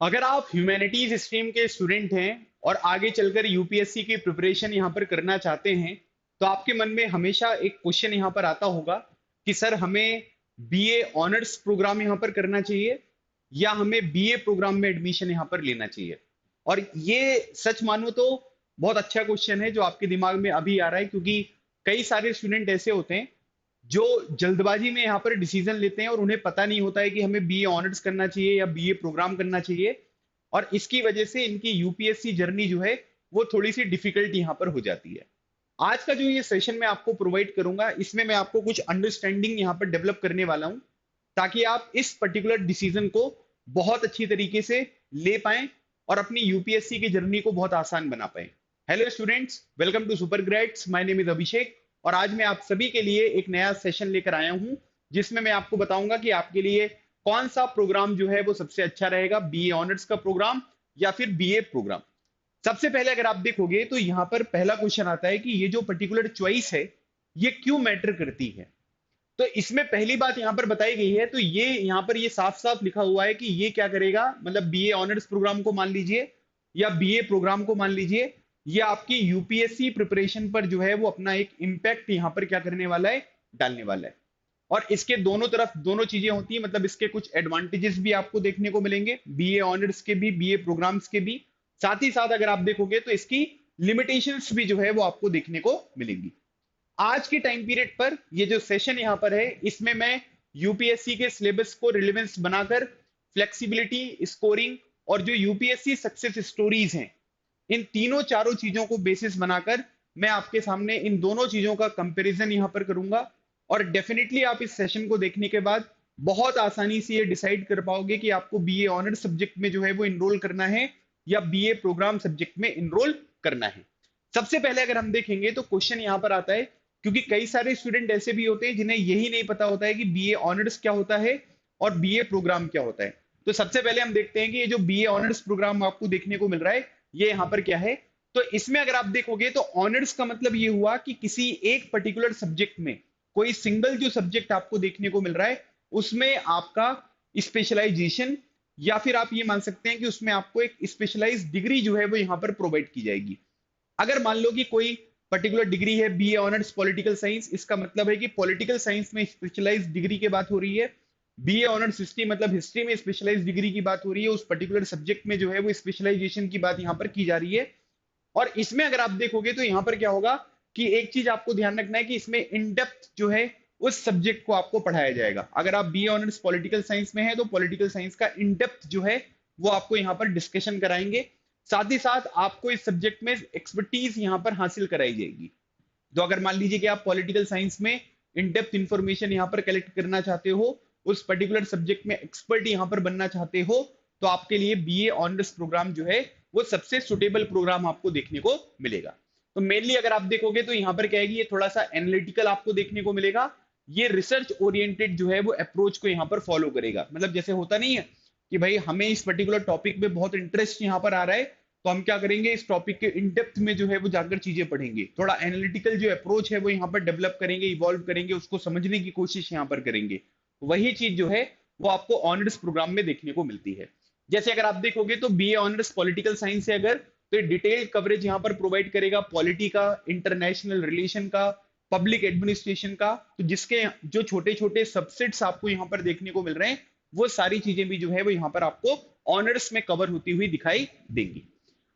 अगर आप humanities stream के स्टूडेंट हैं और आगे चलकर यूपीएससी की प्रिपरेशन यहाँ पर करना चाहते हैं, तो आपके मन में हमेशा एक क्वेश्चन यहाँ पर आता होगा कि सर हमें बीए ऑनर्स प्रोग्राम यहाँ पर करना चाहिए या हमें बीए प्रोग्राम में एडमिशन यहाँ पर लेना चाहिए। और ये सच मानो तो बहुत अच्छा क्वेश्चन है जो आपके दिमाग में अभी आ रहा है, क्योंकि कई सारे स्टूडेंट ऐसे होते हैं जो जल्दबाजी में यहाँ पर डिसीजन लेते हैं और उन्हें पता नहीं होता है कि हमें बीए ऑनर्स करना चाहिए या बीए प्रोग्राम करना चाहिए। और इसकी वजह से इनकी यूपीएससी जर्नी जो है वो थोड़ी सी डिफिकल्ट यहाँ पर हो जाती है। आज का जो ये सेशन मैं आपको प्रोवाइड करूंगा, इसमें मैं आपको कुछ अंडरस्टैंडिंग यहाँ पर डेवलप करने वाला हूँ, ताकि आप इस पर्टिकुलर डिसीजन को बहुत अच्छी तरीके से ले पाएं और अपनी यूपीएससी की जर्नी को बहुत आसान बना पाएं। Hello students, welcome to super grades. My name is Abhishek और आज मैं आप सभी के लिए एक नया सेशन लेकर आया हूं, जिसमें मैं आपको बताऊंगा कि आपके लिए कौन सा प्रोग्राम जो है वो सबसे अच्छा रहेगा, बीए ऑनर्स का प्रोग्राम या फिर बीए प्रोग्राम। सबसे पहले अगर आप देखोगे तो यहाँ पर पहला क्वेश्चन आता है कि ये जो पर्टिकुलर चॉइस है ये क्यों मैटर करती है। तो इसमें पहली बात यहाँ पर बताई गई है, तो ये यहाँ पर ये साफ साफ लिखा हुआ है कि ये क्या करेगा, मतलब बीए ऑनर्स प्रोग्राम को मान लीजिए या बीए प्रोग्राम को मान लीजिए, ये आपकी यूपीएससी प्रिपरेशन पर जो है वो अपना एक इंपैक्ट यहाँ पर क्या करने वाला है, डालने वाला है। और इसके दोनों तरफ दोनों चीजें होती है, मतलब इसके कुछ एडवांटेजेस भी आपको देखने को मिलेंगे, बीए ऑनर्स के भी बीए प्रोग्राम्स के भी। साथ ही साथ अगर आप देखोगे तो इसकी लिमिटेशंस भी जो है वो आपको देखने को मिलेंगी। आज के टाइम पीरियड पर ये जो सेशन यहाँ पर है, इसमें मैं यूपीएससी के सिलेबस को रिलेवेंस बनाकर फ्लेक्सिबिलिटी, स्कोरिंग और जो यूपीएससी सक्सेस स्टोरीज हैं, इन तीनों चारों चीजों को बेसिस बनाकर मैं आपके सामने इन दोनों चीजों का कंपैरिजन यहाँ पर करूंगा। और डेफिनेटली आप इस सेशन को देखने के बाद बहुत आसानी से ये डिसाइड कर पाओगे कि आपको बीए ऑनर्स सब्जेक्ट में जो है वो इनरोल करना है या बीए प्रोग्राम सब्जेक्ट में इनरोल करना है। सबसे पहले अगर हम देखेंगे तो क्वेश्चन यहाँ पर आता है, क्योंकि कई सारे स्टूडेंट ऐसे भी होते हैं जिन्हें यही नहीं पता होता है कि बीए ऑनर्स क्या होता है और बीए प्रोग्राम क्या होता है। तो सबसे पहले हम देखते हैं कि ये जो बीए ऑनर्स प्रोग्राम आपको देखने को मिल रहा है ये यहाँ पर क्या है। तो इसमें अगर आप देखोगे तो ऑनर्स का मतलब ये हुआ कि किसी एक पर्टिकुलर सब्जेक्ट में कोई सिंगल जो सब्जेक्ट आपको देखने को मिल रहा है उसमें आपका स्पेशलाइजेशन, या फिर आप ये मान सकते हैं कि उसमें आपको एक स्पेशलाइज डिग्री जो है वो यहाँ पर प्रोवाइड की जाएगी। अगर मान लो कि कोई पर्टिकुलर डिग्री है बीए ऑनर्स पॉलिटिकल साइंस, इसका मतलब है कि पॉलिटिकल साइंस में स्पेशलाइज डिग्री की बात हो रही है। बीए ऑनर्स हिस्ट्री मतलब हिस्ट्री में स्पेशलाइज डिग्री की बात हो रही है, उस पर्टिकुलर सब्जेक्ट में जो है वो स्पेशलाइजेशन की बात यहाँ पर की जा रही है। और इसमें अगर आप देखोगे तो यहाँ पर क्या होगा कि एक चीज आपको ध्यान रखना है कि इसमें इन डेप्थ जो है उस सब्जेक्ट को आपको पढ़ाया जाएगा। अगर आप बीए ऑनर्स पॉलिटिकल साइंस में है तो पॉलिटिकल साइंस का इन डेप्थ जो है वो आपको यहाँ पर डिस्कशन कराएंगे। साथ ही साथ आपको इस सब्जेक्ट में एक्सपर्टीज यहाँ पर हासिल कराई जाएगी। तो अगर मान लीजिए कि आप पॉलिटिकल साइंस में इन डेप्थ इंफॉर्मेशन यहाँ पर कलेक्ट करना चाहते हो, उस पर्टिकुलर सब्जेक्ट में एक्सपर्ट यहाँ पर बनना चाहते हो, तो आपके लिए बीए ऑनर्स प्रोग्राम जो है वो सबसे सुटेबल प्रोग्राम आपको देखने को मिलेगा। तो मेनली अगर आप देखोगे तो यहाँ पर क्या है कि ये थोड़ा सा एनालिटिकल आपको देखने को मिलेगा, ये रिसर्च ओरिएंटेड जो है वो अप्रोच को यहाँ पर फॉलो करेगा। मतलब जैसे होता नहीं है कि भाई हमें इस पर्टिकुलर टॉपिक में बहुत इंटरेस्ट यहाँ पर आ रहा है, तो हम क्या करेंगे, इस टॉपिक के इन डेप्थ में जो है वो जाकर चीजें पढ़ेंगे, थोड़ा एनालिटिकल जो अप्रोच है वो यहाँ पर डेवलप करेंगे, इवॉल्व करेंगे, उसको समझने की कोशिश यहाँ पर करेंगे। वही चीज जो है वो आपको ऑनर्स प्रोग्राम में देखने को मिलती है। जैसे अगर आप देखोगे तो बीए ऑनर्स पॉलिटिकल साइंस है अगर, तो डिटेल कवरेज यहाँ पर प्रोवाइड करेगा पॉलिटी का, इंटरनेशनल रिलेशन का, पब्लिक एडमिनिस्ट्रेशन का। तो जिसके जो छोटे छोटे सबसेट्स आपको यहाँ पर देखने को मिल रहे हैं वो सारी चीजें भी जो है वो यहाँ पर आपको ऑनर्स में कवर होती हुई दिखाई देंगी।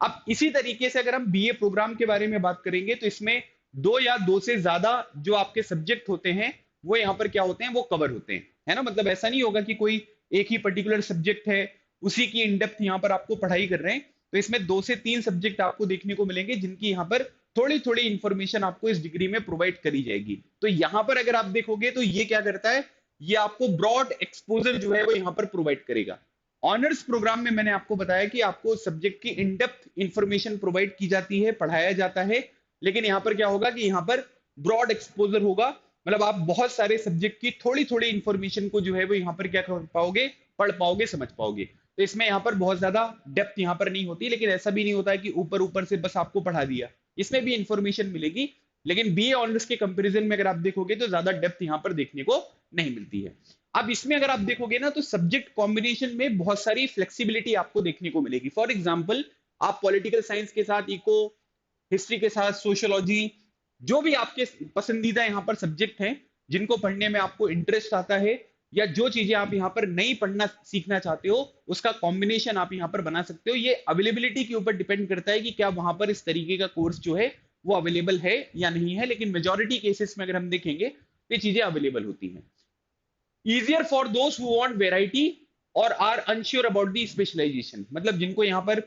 अब इसी तरीके से अगर हम बीए प्रोग्राम के बारे में बात करेंगे तो इसमें दो या दो से ज्यादा जो आपके सब्जेक्ट होते हैं वो यहाँ पर क्या होते हैं, वो कवर होते हैं, है ना। मतलब ऐसा नहीं होगा कि कोई एक ही पर्टिकुलर सब्जेक्ट है उसी की इन डेप्थ यहाँ पर आपको पढ़ाई कर रहे हैं। तो इसमें 2 से 3 सब्जेक्ट आपको देखने को मिलेंगे जिनकी यहाँ पर थोड़ी थोड़ी इंफॉर्मेशन आपको इस डिग्री में प्रोवाइड करी जाएगी। तो यहाँ पर अगर आप देखोगे तो ये क्या करता है, ये आपको ब्रॉड एक्सपोजर जो है वो यहाँ पर प्रोवाइड करेगा। ऑनर्स प्रोग्राम में मैंने आपको बताया कि आपको सब्जेक्ट की इन डेप्थ इंफॉर्मेशन प्रोवाइड की जाती है, पढ़ाया जाता है, लेकिन यहाँ पर क्या होगा कि यहाँ पर ब्रॉड एक्सपोजर होगा। मतलब आप बहुत सारे सब्जेक्ट की थोड़ी थोड़ी इंफॉर्मेशन को जो है वो यहाँ पर क्या कर पाओगे, पढ़ पाओगे, समझ पाओगे। तो इसमें यहाँ पर बहुत ज्यादा डेप्थ यहाँ पर नहीं होती, लेकिन ऐसा भी नहीं होता है कि ऊपर ऊपर से बस आपको पढ़ा दिया, इसमें भी इंफॉर्मेशन मिलेगी, लेकिन बीए ऑनर्स के कंपैरिजन में अगर आप देखोगे तो ज्यादा डेप्थ यहाँ पर देखने को नहीं मिलती है। अब इसमें अगर आप देखोगे ना तो सब्जेक्ट कॉम्बिनेशन में बहुत सारी फ्लेक्सिबिलिटी आपको देखने को मिलेगी। फॉर एग्जाम्पल, आप पॉलिटिकल साइंस के साथ इको, हिस्ट्री के साथ सोशियोलॉजी, जो भी आपके पसंदीदा यहाँ पर सब्जेक्ट हैं जिनको पढ़ने में आपको इंटरेस्ट आता है, या जो चीजें आप यहाँ पर नहीं पढ़ना सीखना चाहते हो, उसका कॉम्बिनेशन आप यहाँ पर बना सकते हो। ये अवेलेबिलिटी के ऊपर डिपेंड करता है कि क्या वहां पर इस तरीके का कोर्स जो है वो अवेलेबल है या नहीं है, लेकिन मेजोरिटी केसेस में अगर हम देखेंगे तो ये चीजें अवेलेबल होती हैं। Easier for those who want variety और are unsure about the specialization, मतलब जिनको यहाँ पर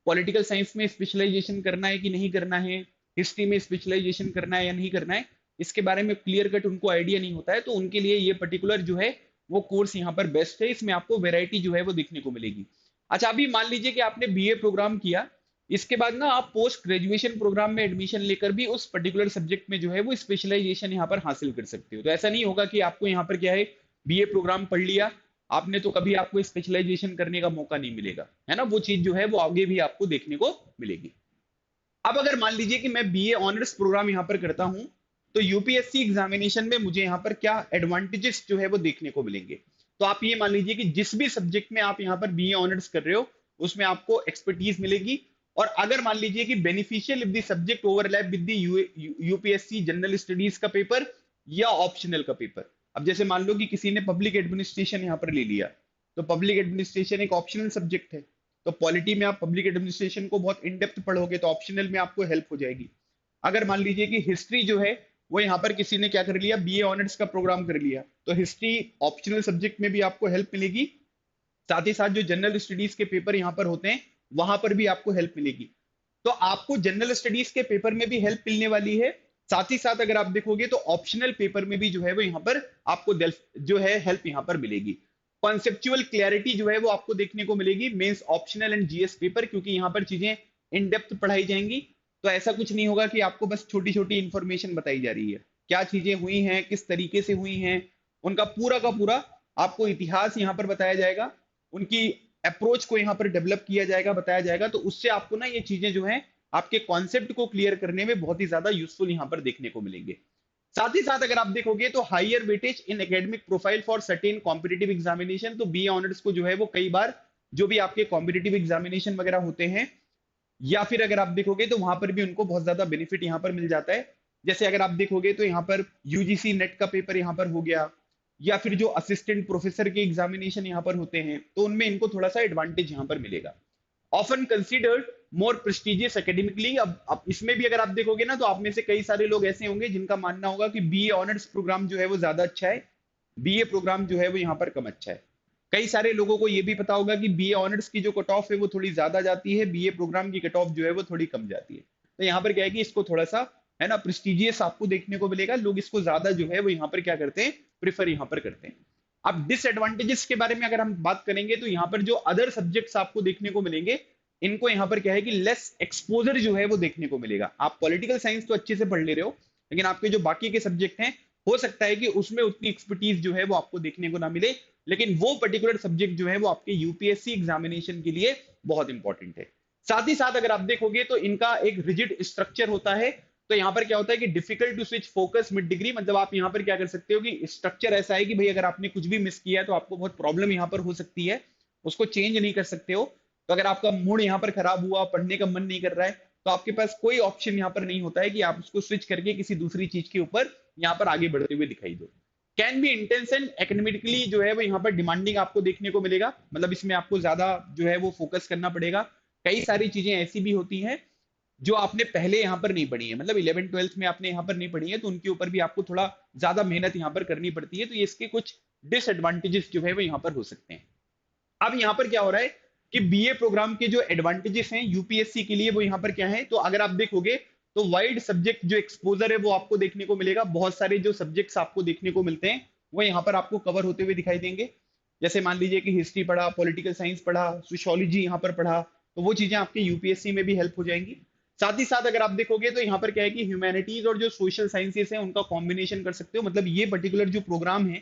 पॉलिटिकल साइंस में स्पेशलाइजेशन करना है कि नहीं करना है, हिस्ट्री में स्पेशलाइजेशन करना है या नहीं करना है, इसके बारे में क्लियर कट उनको आइडिया नहीं होता है, तो उनके लिए ये पर्टिकुलर जो है वो कोर्स यहाँ पर बेस्ट है। इसमें आपको वेराइटी जो है वो देखने को मिलेगी। अच्छा, अभी मान लीजिए कि आपने बीए प्रोग्राम किया, इसके बाद ना आप पोस्ट ग्रेजुएशन प्रोग्राम में एडमिशन लेकर भी उस पर्टिकुलर सब्जेक्ट में जो है वो स्पेशलाइजेशन यहाँ पर हासिल कर सकते हो। तो ऐसा नहीं होगा कि आपको यहाँ पर क्या है, बीए प्रोग्राम पढ़ लिया आपने तो कभी आपको स्पेशलाइजेशन करने का मौका नहीं मिलेगा, है ना। वो चीज जो है वो आगे भी आपको देखने को मिलेगी। अब अगर मान लीजिए कि मैं बीए ऑनर्स प्रोग्राम यहाँ पर करता हूं, तो यूपीएससी एग्जामिनेशन में मुझे यहाँ पर क्या एडवांटेजेस जो है वो देखने को मिलेंगे। तो आप ये मान लीजिए कि जिस भी सब्जेक्ट में आप यहाँ पर बीए ऑनर्स कर रहे हो उसमें आपको एक्सपर्टीज मिलेगी। और अगर मान लीजिए कि beneficial if the subject overlap with the UPSC general studies का पेपर या ऑप्शनल का पेपर। अब जैसे मान लो कि किसी ने पब्लिक एडमिनिस्ट्रेशन यहाँ पर ले लिया, तो पब्लिक एडमिनिस्ट्रेशन एक ऑप्शनल सब्जेक्ट है, तो पॉलिटी में आप पब्लिक एडमिनिस्ट्रेशन को बहुत इन डेप्थ पढ़ोगे तो ऑप्शनल में आपको हेल्प हो जाएगी। अगर मान लीजिए कि हिस्ट्री जो है वो यहाँ पर किसी ने क्या कर लिया, बीए ऑनर्स का प्रोग्राम कर लिया, तो हिस्ट्री ऑप्शनल सब्जेक्ट में भी आपको हेल्प मिलेगी। साथ ही साथ जो जनरल स्टडीज के पेपर यहाँ पर होते हैं वहां पर भी आपको हेल्प मिलेगी। तो आपको जनरल स्टडीज के पेपर में भी हेल्प मिलने वाली है। साथ ही साथ अगर आप देखोगे तो ऑप्शनल पेपर में भी जो है वो यहाँ पर आपको जो है हेल्प यहाँ पर मिलेगी। कॉन्सेप्चुअल क्लैरिटी जो है वो आपको देखने को मिलेगी mains, optional and GS paper, क्योंकि यहाँ पर चीजें इन डेप्थ पढ़ाई जाएंगी। तो ऐसा कुछ नहीं होगा कि आपको बस छोटी छोटी इंफॉर्मेशन बताई जा रही है, क्या चीजें हुई हैं, किस तरीके से हुई हैं, उनका पूरा का पूरा आपको इतिहास यहाँ पर बताया जाएगा, उनकी अप्रोच को यहाँ पर डेवलप किया जाएगा, बताया जाएगा। तो उससे आपको ना ये चीजें जो है आपके कॉन्सेप्ट को क्लियर करने में बहुत ही ज्यादा यूजफुल यहाँ पर देखने को मिलेंगे। साथ ही साथ अगर आप देखोगे तो higher weightage in academic profile for certain competitive examination, तो बीए ऑनर्स को जो है वो कई बार जो भी आपके कॉम्पिटिटिव एग्जामिनेशन वगैरह होते हैं या फिर अगर आप देखोगे तो वहां पर भी उनको बहुत ज्यादा बेनिफिट यहाँ पर मिल जाता है। जैसे अगर आप देखोगे तो यहाँ पर यूजीसी नेट का पेपर यहाँ पर हो गया, या फिर जो असिस्टेंट प्रोफेसर के एग्जामिनेशन यहाँ पर होते हैं तो उनमें इनको थोड़ा सा एडवांटेज यहाँ पर मिलेगा। ऑफन कंसिडर्ड मोर प्रेस्टिजियस एकेडमिकली। अब इसमें भी अगर आप देखोगे ना तो आप में से कई सारे लोग ऐसे होंगे जिनका मानना होगा कि बीए ऑनर्स प्रोग्राम जो है वो ज्यादा अच्छा है, बीए प्रोग्राम जो है वो यहाँ पर कम अच्छा है। कई सारे लोगों को ये भी पता होगा कि बीए ऑनर्स की जो कट ऑफ है वो थोड़ी ज्यादा जाती है, बीए प्रोग्राम की कट ऑफ जो है वो थोड़ी कम जाती है। तो यहाँ पर क्या है कि इसको थोड़ा सा है ना प्रेस्टिजियस आपको देखने को मिलेगा, लोग इसको ज्यादा जो है वो यहाँ पर क्या करते हैं, प्रिफर यहाँ पर करते हैं। अब डिसएडवांटेजेस के बारे में अगर हम बात करेंगे तो यहाँ पर जो अदर सब्जेक्ट्स आपको देखने को मिलेंगे इनको यहाँ पर क्या है कि लेस एक्सपोजर जो है वो देखने को मिलेगा। आप पॉलिटिकल साइंस तो अच्छे से पढ़ ले रहे हो, लेकिन आपके जो बाकी के सब्जेक्ट हैं हो सकता है कि उसमें उतनी एक्सपर्टीज जो है वो आपको देखने को ना मिले, लेकिन वो पर्टिकुलर सब्जेक्ट जो है वो आपके यूपीएससी एग्जामिनेशन के लिए बहुत इंपॉर्टेंट है। साथ ही साथ अगर आप देखोगे तो इनका एक रिजिड स्ट्रक्चर होता है। तो यहाँ पर क्या होता है कि difficult to switch focus mid degree, मतलब आप यहाँ पर क्या कर सकते हो कि स्ट्रक्चर ऐसा है कि भाई अगर आपने कुछ भी मिस किया है तो आपको बहुत प्रॉब्लम यहाँ पर हो सकती है, उसको चेंज नहीं कर सकते हो। तो अगर आपका मूड यहाँ पर खराब हुआ, पढ़ने का मन नहीं कर रहा है, तो आपके पास कोई ऑप्शन यहाँ पर नहीं होता है कि आप उसको स्विच करके किसी दूसरी चीज के ऊपर यहाँ पर आगे बढ़ते हुए दिखाई दो। Can be intense and academically जो है वो यहाँ पर डिमांडिंग आपको देखने को मिलेगा, मतलब इसमें आपको ज्यादा जो है वो फोकस करना पड़ेगा। कई सारी चीजें ऐसी भी होती हैं जो आपने पहले यहाँ पर नहीं पढ़ी है, मतलब 11th-12th में आपने यहाँ पर नहीं पढ़ी है, तो उनके ऊपर भी आपको थोड़ा ज्यादा मेहनत यहाँ पर करनी पड़ती है। तो ये इसके कुछ डिसएडवांटेजेस जो है वो यहाँ पर हो सकते हैं। अब यहाँ पर क्या हो रहा है कि बीए प्रोग्राम के जो एडवांटेजेस हैं यूपीएससी के लिए वो यहाँ पर क्या है, तो अगर आप देखोगे तो वाइड सब्जेक्ट जो एक्सपोजर है वो आपको देखने को मिलेगा। बहुत सारे जो सब्जेक्ट्स आपको देखने को मिलते हैं वो यहाँ पर आपको कवर होते हुए दिखाई देंगे। जैसे मान लीजिए कि हिस्ट्री पढ़ा, पॉलिटिकल साइंस पढ़ा, सोशियोलॉजी यहाँ पर पढ़ा, तो वो चीजें आपके यूपीएससी में भी हेल्प हो जाएंगी। साथ ही साथ अगर आप देखोगे तो यहाँ पर क्या है कि ह्यूमैनिटीज और जो सोशल साइंसेस हैं उनका कॉम्बिनेशन कर सकते हो, मतलब ये पर्टिकुलर जो प्रोग्राम है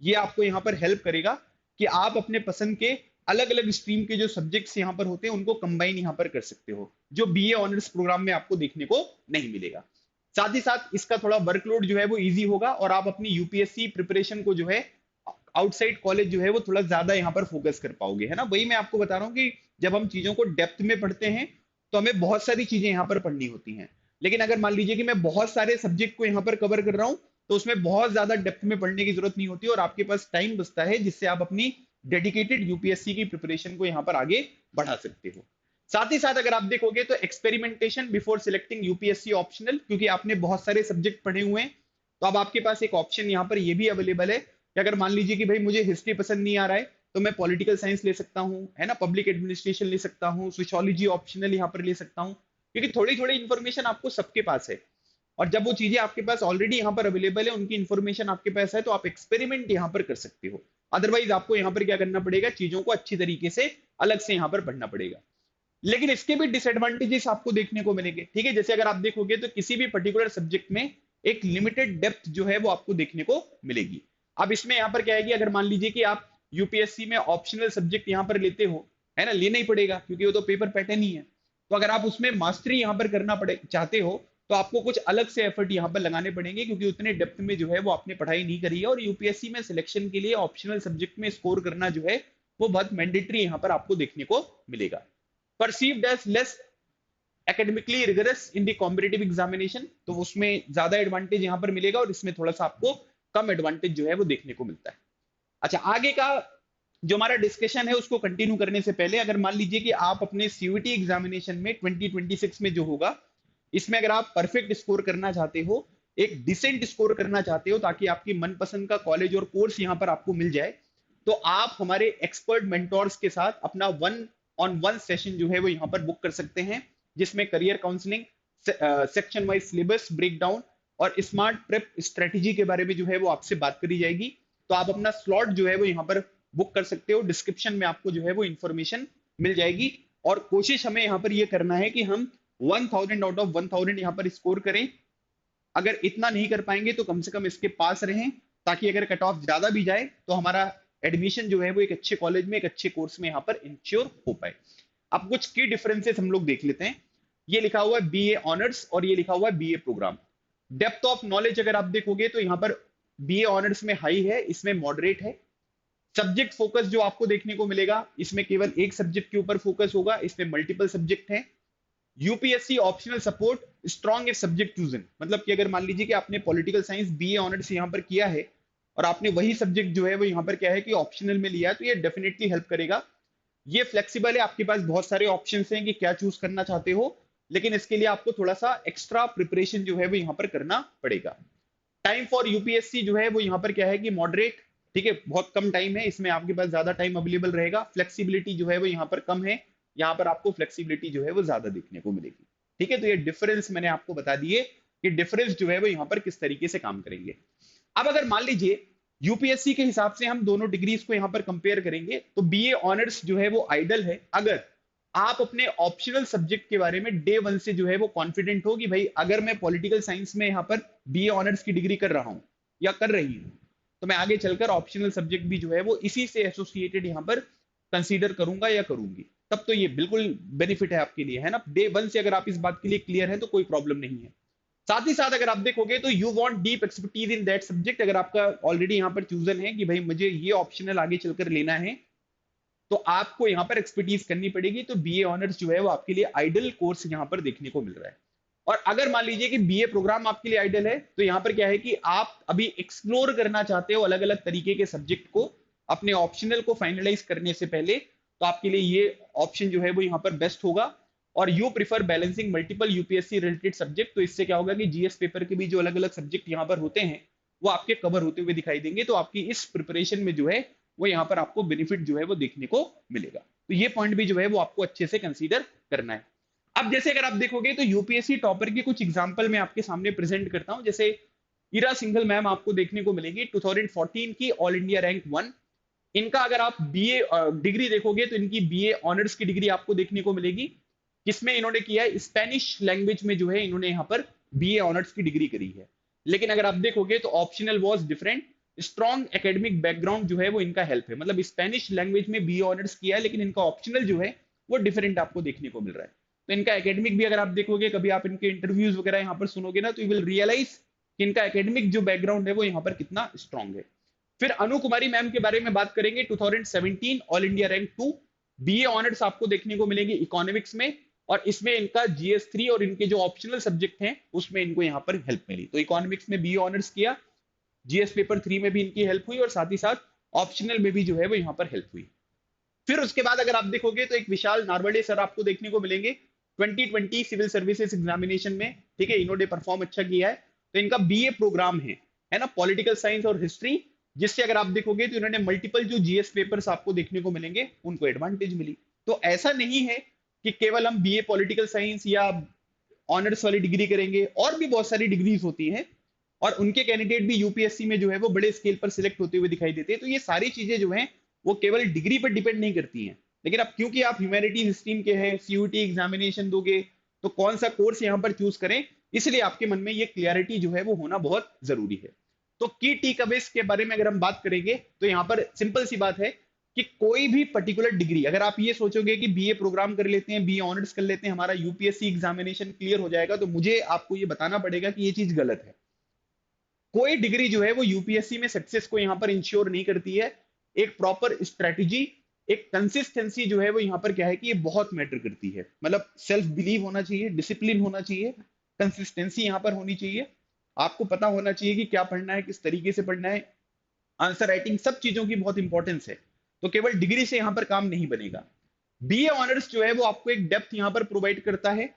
ये आपको यहाँ पर हेल्प करेगा कि आप अपने पसंद के अलग अलग स्ट्रीम के जो सब्जेक्ट्स यहाँ पर होते हैं उनको कंबाइन यहाँ पर कर सकते हो, जो बीए ऑनर्स प्रोग्राम में आपको देखने को नहीं मिलेगा। साथ ही साथ इसका थोड़ा वर्कलोड जो है वो इजी होगा और आप अपनी यूपीएससी प्रिपरेशन को जो है आउटसाइड कॉलेज जो है वो थोड़ा ज्यादा यहाँ पर फोकस कर पाओगे, है ना। वही मैं आपको बता रहा हूँ कि जब हम चीजों को डेप्थ में पढ़ते हैं तो हमें बहुत सारी चीजें यहाँ पर पढ़नी होती हैं। लेकिन अगर मान लीजिए कि मैं बहुत सारे सब्जेक्ट को यहाँ पर कवर कर रहा हूँ तो उसमें बहुत ज्यादा डेप्थ में पढ़ने की जरूरत नहीं होती और आपके पास टाइम बचता है जिससे आप अपनी डेडिकेटेड यूपीएससी की प्रिपरेशन को यहाँ पर आगे बढ़ा सकते हो। साथ ही साथ अगर आप देखोगे तो experimentation before selecting UPSC optional, क्योंकि आपने बहुत सारे सब्जेक्ट पढ़े हुए हैं तो अब आपके पास एक ऑप्शन यहाँ पर ये भी अवेलेबल है कि अगर मान लीजिए कि भाई मुझे हिस्ट्री पसंद नहीं आ रहा है तो मैं पॉलिटिकल साइंस ले सकता हूँ, है ना, पब्लिक एडमिनिस्ट्रेशन ले सकता हूँ, सोशियोलॉजी ऑप्शनल यहाँ पर ले सकता हूँ, क्योंकि थोड़ी थोड़ी इंफॉर्मेशन आपको सबके पास है। और जब वो चीजें आपके पास ऑलरेडी यहाँ पर अवेलेबल है, उनकी इंफॉर्मेशन आपके पास है, तो आप एक्सपेरिमेंट यहाँ पर कर सकते हो। अदरवाइज आपको यहाँ पर क्या करना पड़ेगा, चीजों को अच्छी तरीके से अलग से यहाँ पर पढ़ना पड़ेगा। लेकिन इसके भी डिसएडवांटेजेस आपको देखने को मिलेंगे, ठीक है। जैसे अगर आप देखोगे तो किसी भी पर्टिकुलर सब्जेक्ट में एक लिमिटेड डेप्थ जो है वो आपको देखने को मिलेगी। अब इसमें यहाँ पर क्या है कि अगर मान लीजिए कि आप यूपीएससी में ऑप्शनल सब्जेक्ट यहाँ पर लेते हो, है ना, लेना ही पड़ेगा क्योंकि वो तो पेपर पैटर्न ही है। तो अगर आप उसमें मास्टरी यहाँ पर करना पड़े चाहते हो तो आपको कुछ अलग से एफर्ट यहाँ पर लगाने पड़ेंगे, क्योंकि उतने डेप्थ में जो है वो आपने पढ़ाई नहीं करी है। और यूपीएससी में सिलेक्शन के लिए ऑप्शनल सब्जेक्ट में स्कोर करना जो है वो बहुत मैंडेटरी यहाँ पर आपको देखने को मिलेगा। Perceived as less academically rigorous in the competitive examination, तो उसमें ज्यादा एडवांटेज यहाँ पर मिलेगा और इसमें थोड़ा सा आपको कम एडवांटेज जो है वो देखने को मिलता है। अच्छा, आगे का जो हमारा डिस्कशन है उसको कंटिन्यू करने से पहले अगर मान लीजिए कि आप अपने सीयूईटी एग्जामिनेशन में 2026 में जो होगा, इसमें अगर आप परफेक्ट स्कोर करना चाहते हो, एक डिसेंट स्कोर करना चाहते हो ताकि आपकी मनपसंद का कॉलेज और कोर्स यहाँ पर आपको मिल जाए, तो आप हमारे एक्सपर्ट मेंटोर्स के साथ अपना 1-on-1 सेशन जो है वो यहाँ पर बुक कर सकते हैं, जिसमें career counselling, section wise syllabus breakdown और स्मार्ट प्रेप स्ट्रेटेजी के बारे में जो है वो आपसे बात करी जाएगी। तो आप अपना स्लॉट जो है वो यहाँ पर बुक कर सकते हो, डिस्क्रिप्शन में आपको जो है वो इंफॉर्मेशन मिल जाएगी। और कोशिश हमें यहाँ पर ये करना है कि हम 1000 आउट ऑफ 1000 यहाँ पर स्कोर करें। अगर इतना नहीं कर पाएंगे तो कम से कम इसके पास रहें, ताकि अगर कट ऑफ ज्यादा भी जाए तो हमारा एडमिशन जो है वो एक अच्छे कॉलेज में, एक अच्छे कोर्स में यहाँ पर इंश्योर हो पाए। अब कुछ की डिफरेंसेस हम लोग देख लेते हैं। ये लिखा हुआ है बीए ऑनर्स और ये लिखा हुआ है BA programme. Depth of knowledge अगर आप देखोगे तो यहाँ पर बीए ऑनर्स में हाई है, इसमें मॉडरेट है। सब्जेक्ट फोकस जो आपको देखने को मिलेगा, इसमें केवल एक सब्जेक्ट के ऊपर फोकस होगा, इसमें मल्टीपल सब्जेक्ट हैं। UPSC optional support strong if subject chosen, मतलब कि अगर मान लीजिए कि आपने पॉलिटिकल साइंस बीए ऑनर्स यहाँ पर किया है और आपने वही सब्जेक्ट जो है वो यहाँ पर क्या है कि ऑप्शनल में लिया है, तो ये डेफिनेटली हेल्प करेगा। ये फ्लेक्सिबल है, आपके पास बहुत सारे ऑप्शंस हैं कि क्या चूज करना चाहते हो, लेकिन इसके लिए आपको थोड़ा सा एक्स्ट्रा प्रिपरेशन जो है वो यहाँ पर करना पड़ेगा। टाइम फॉर यूपीएससी जो है वो यहाँ पर क्या है कि मॉडरेट, ठीक है, बहुत कम टाइम है, इसमें आपके पास ज्यादा टाइम अवेलेबल रहेगा। फ्लेक्सिबिलिटी जो है वो यहाँ पर कम है, यहाँ पर आपको फ्लेक्सिबिलिटी जो है वो ज्यादा देखने को मिलेगी, ठीक है। तो ये डिफरेंस मैंने आपको बता दिए कि डिफरेंस जो है वो यहाँ पर किस तरीके से काम करेंगे। अब अगर मान लीजिए यूपीएससी के हिसाब से हम दोनों डिग्रीज को यहाँ पर कंपेयर करेंगे तो बीए ऑनर्स जो है वो आइडल है अगर आप अपने ऑप्शनल सब्जेक्ट के बारे में डे वन से जो है वो कॉन्फिडेंट हो कि भाई अगर मैं पॉलिटिकल साइंस में यहाँ पर बीए ऑनर्स की डिग्री कर रहा हूँ या कर रही हूँ, तो मैं आगे चलकर ऑप्शनल सब्जेक्ट भी जो है वो इसी से एसोसिएटेड यहाँ पर कंसीडर करूंगा या करूंगी, तब तो ये बिल्कुल बेनिफिट है आपके लिए, है ना। डे वन से अगर आप इस बात के लिए क्लियर है तो कोई प्रॉब्लम नहीं है। साथ ही साथ अगर आप देखोगे तो you want deep expertise in that subject, अगर आपका ऑलरेडी यहाँ पर चूजन है कि भाई मुझे ये ऑप्शनल आगे चलकर लेना है, तो आपको यहाँ पर एक्सपर्टीज करनी पड़ेगी। तो बीए ऑनर्स जो है वो आपके लिए आइडल कोर्स यहाँ पर देखने को मिल रहा है। और अगर मान लीजिए कि बीए प्रोग्राम आपके लिए आइडल है, तो यहाँ पर क्या है कि आप अभी एक्सप्लोर करना चाहते हो अलग अलग तरीके के सब्जेक्ट को अपने ऑप्शनल को फाइनलाइज करने से पहले, तो आपके लिए ये ऑप्शन जो है वो यहाँ पर बेस्ट होगा। और you prefer balancing multiple UPSC related subject, तो इससे क्या होगा कि जीएस पेपर के भी जो अलग अलग सब्जेक्ट यहाँ पर होते हैं वो आपके कवर होते हुए दिखाई देंगे, तो आपकी इस प्रिपरेशन में जो है वो यहाँ पर आपको बेनिफिट जो है वो देखने को मिलेगा। तो ये पॉइंट भी जो है वो आपको अच्छे से कंसीडर करना है। अब जैसे अगर आप देखोगे तो यूपीएससी टॉपर के कुछ एग्जाम्पल मैं आपके सामने प्रेजेंट करता हूं। जैसे इरा सिंघल मैम आपको देखने को मिलेगी, 2014 की ऑल इंडिया रैंक 1। इनका अगर आप बीए डिग्री देखोगे तो इनकी बीए ऑनर्स की डिग्री आपको देखने को मिलेगी, जिसमें इन्होंने किया है स्पेनिश लैंग्वेज में जो है इन्होंने यहाँ पर बीए ऑनर्स की डिग्री करी है। लेकिन अगर आप देखोगे तो optional was different, strong academic background जो है वो इनका हेल्प है, मतलब स्पेनिश लैंग्वेज में बीए ऑनर्स किया है लेकिन इनका ऑप्शनल जो है वो डिफरेंट आपको देखने को मिल रहा है। तो इनका एकेडमिक भी अगर आप देखोगे, कभी आप इनके इंटरव्यूज वगैरह यहाँ पर सुनोगे ना, तो यू विल रियलाइज कि इनका एकेडमिक जो बैकग्राउंड है वो यहाँ पर कितना स्ट्रांग है। फिर अनु कुमारी मैम के बारे में बात करेंगे, 2017 all India rank 2, BA honours आपको देखने को मिलेंगे इकोनॉमिक्स में, और इसमें इनका जीएस 3 और इनके जो ऑप्शनल सब्जेक्ट हैं उसमें इनको यहाँ पर हेल्प मिली। तो इकोनॉमिक्स में बीए ऑनर्स किया, जीएस पेपर 3 में भी इनकी हेल्प हुई, और साथ ही साथ ऑप्शनल में भी जो है वो यहाँ पर हेल्प हुई। फिर उसके बाद अगर आप देखोगे तो एक विशाल नारवड़े सर आपको देखने को मिलेंगे 2020 सिविल सर्विसेज एग्जामिनेशन में, ठीक है, इन्होंने परफॉर्म अच्छा किया है। तो इनका बीए प्रोग्राम है ना, पॉलिटिकल साइंस और हिस्ट्री, जिससे अगर आप देखोगे तो इन्होंने मल्टीपल जो जीएस पेपर्स आपको देखने को मिलेंगे उनको एडवांटेज मिली। तो ऐसा नहीं है कि केवल हम बीए पॉलिटिकल साइंस या ऑनर्स वाली डिग्री करेंगे, और भी बहुत सारी डिग्रीज होती हैं, और उनके कैंडिडेट भी यूपीएससी में जो है वो बड़े स्केल पर सिलेक्ट होते हुए दिखाई देते हैं। तो ये सारी चीजें जो हैं वो केवल डिग्री पर डिपेंड नहीं करती हैं। लेकिन अब क्योंकि आप ह्यूमैनिटीज स्ट्रीम के हैं, सीयूटी एग्जामिनेशन दोगे, तो कौन सा कोर्स यहाँ पर चूज करें, इसलिए आपके मन में ये क्लियरिटी जो है वो होना बहुत जरूरी है। तो की टेकअवेज के बारे में अगर हम बात करेंगे तो यहाँ पर सिंपल सी बात है कि कोई भी पर्टिकुलर डिग्री, अगर आप ये सोचोगे कि बीए प्रोग्राम कर लेते हैं, बीए ऑनर्स कर लेते हैं, हमारा यूपीएससी एग्जामिनेशन क्लियर हो जाएगा, तो मुझे आपको ये बताना पड़ेगा कि ये चीज गलत है। कोई डिग्री जो है वो यूपीएससी में सक्सेस को यहाँ पर इंश्योर नहीं करती है। एक प्रॉपर स्ट्रेटेजी, एक कंसिस्टेंसी जो है वो यहाँ पर क्या है कि ये बहुत मैटर करती है। मतलब सेल्फ बिलीव होना चाहिए, डिसिप्लिन होना चाहिए, कंसिस्टेंसी यहाँ पर होनी चाहिए, आपको पता होना चाहिए कि क्या पढ़ना है, किस तरीके से पढ़ना है, आंसर राइटिंग, सब चीजों की बहुत इंपॉर्टेंस है। तो केवल डिग्री से यहाँ पर काम नहीं बनेगा। बीए ऑनर्स जो है वो आपको एक डेप्थ यहाँ पर प्रोवाइड करता है,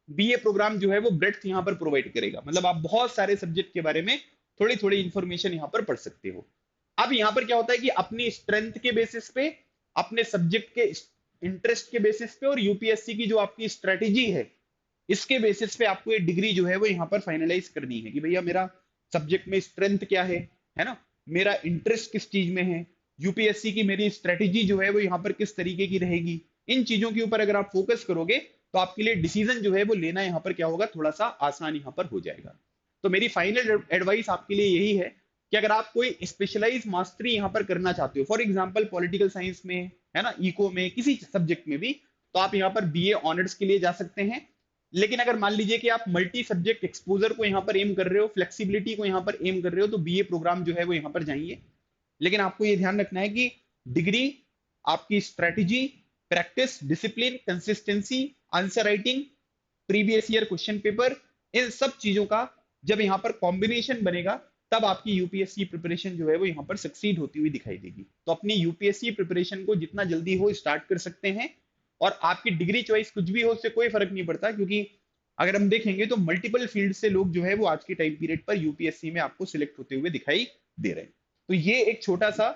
बीए प्रोग्राम जो है वो ब्रेड्थ यहाँ पर प्रोवाइड करेगा, मतलब आप बहुत सारे सब्जेक्ट के बारे में थोड़ी थोड़ी इंफॉर्मेशन यहाँ पर पढ़ सकते हो। अब यहाँ पर क्या होता है कि अपनी स्ट्रेंथ के बेसिस पे, अपने सब्जेक्ट के इंटरेस्ट के बेसिस पे, और यूपीएससी की जो आपकी स्ट्रेटेजी है इसके बेसिस पे आपको ये डिग्री जो है वो यहाँ पर फाइनलाइज करनी है कि भैया मेरा सब्जेक्ट में स्ट्रेंथ क्या है ना, मेरा इंटरेस्ट किस चीज में है, यूपीएससी की मेरी स्ट्रेटेजी जो है वो यहाँ पर किस तरीके की रहेगी। इन चीजों के ऊपर अगर आप फोकस करोगे तो आपके लिए डिसीजन जो है वो लेना यहाँ पर क्या होगा, थोड़ा सा आसान यहाँ पर हो जाएगा। तो मेरी फाइनल एडवाइस आपके लिए यही है कि अगर आप कोई स्पेशलाइज मास्टरी यहाँ पर करना चाहते हो, फॉर एग्जांपल पॉलिटिकल साइंस में, है ना, इको में, किसी सब्जेक्ट में भी, तो आप यहाँ पर बीए ऑनर्स के लिए जा सकते हैं। लेकिन अगर मान लीजिए कि आप मल्टी सब्जेक्ट एक्सपोजर को यहाँ पर एम कर रहे हो, फ्लेक्सिबिलिटी को यहाँ पर एम कर रहे हो, तो बीए प्रोग्राम जो है वो यहाँ पर जाइए। लेकिन आपको ये ध्यान रखना है कि डिग्री, आपकी strategy, practice, discipline, consistency, answer writing, previous year question paper, इन सब चीजों का जब यहाँ पर कॉम्बिनेशन बनेगा तब आपकी यूपीएससी प्रिपरेशन जो है वो यहाँ पर सक्सीड होती हुई दिखाई देगी। तो अपनी यूपीएससी प्रिपरेशन को जितना जल्दी हो स्टार्ट कर सकते हैं, और आपकी डिग्री चॉइस कुछ भी हो उससे कोई फर्क नहीं पड़ता, क्योंकि अगर हम देखेंगे तो मल्टीपल फील्ड से लोग जो है वो आज के टाइम पीरियड पर यूपीएससी में आपको सिलेक्ट होते हुए दिखाई दे रहे हैं। तो ये एक छोटा सा,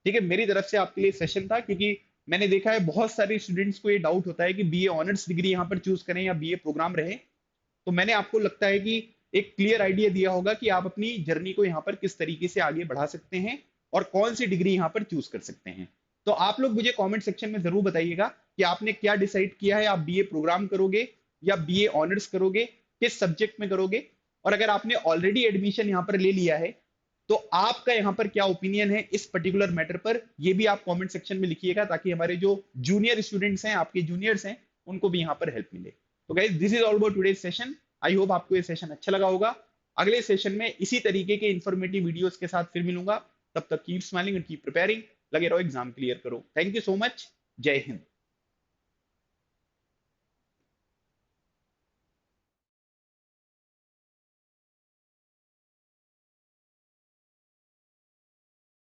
ठीक है, मेरी तरफ से आपके लिए सेशन था, क्योंकि मैंने देखा है बहुत सारे स्टूडेंट्स को ये डाउट होता है कि बीए ऑनर्स डिग्री यहाँ पर चूज करें या बीए प्रोग्राम रहे। तो मैंने आपको लगता है कि एक क्लियर आइडिया दिया होगा कि आप अपनी जर्नी को यहाँ पर किस तरीके से आगे बढ़ा सकते हैं और कौन सी डिग्री यहाँ पर चूज कर सकते हैं। तो आप लोग मुझे कमेंट सेक्शन में जरूर बताइएगा कि आपने क्या डिसाइड किया है, आप बीए प्रोग्राम करोगे या बीए ऑनर्स करोगे, किस सब्जेक्ट में करोगे। और अगर आपने ऑलरेडी एडमिशन यहाँ पर ले लिया है तो आपका यहाँ पर क्या ओपिनियन है इस पर्टिकुलर मैटर पर, ये भी आप कमेंट सेक्शन में लिखिएगा, ताकि हमारे जो जूनियर स्टूडेंट्स हैं, आपके जूनियर्स हैं, उनको भी यहाँ पर हेल्प मिले। तो guys, this is all about today's session. I hope आपको ये सेशन अच्छा लगा होगा। अगले सेशन में इसी तरीके के इंफॉर्मेटिव वीडियोस के साथ फिर मिलूंगा। तब तक keep smiling and keep preparing. लगे रहो, एग्जाम क्लियर करो। Thank you so much. जय हिंद।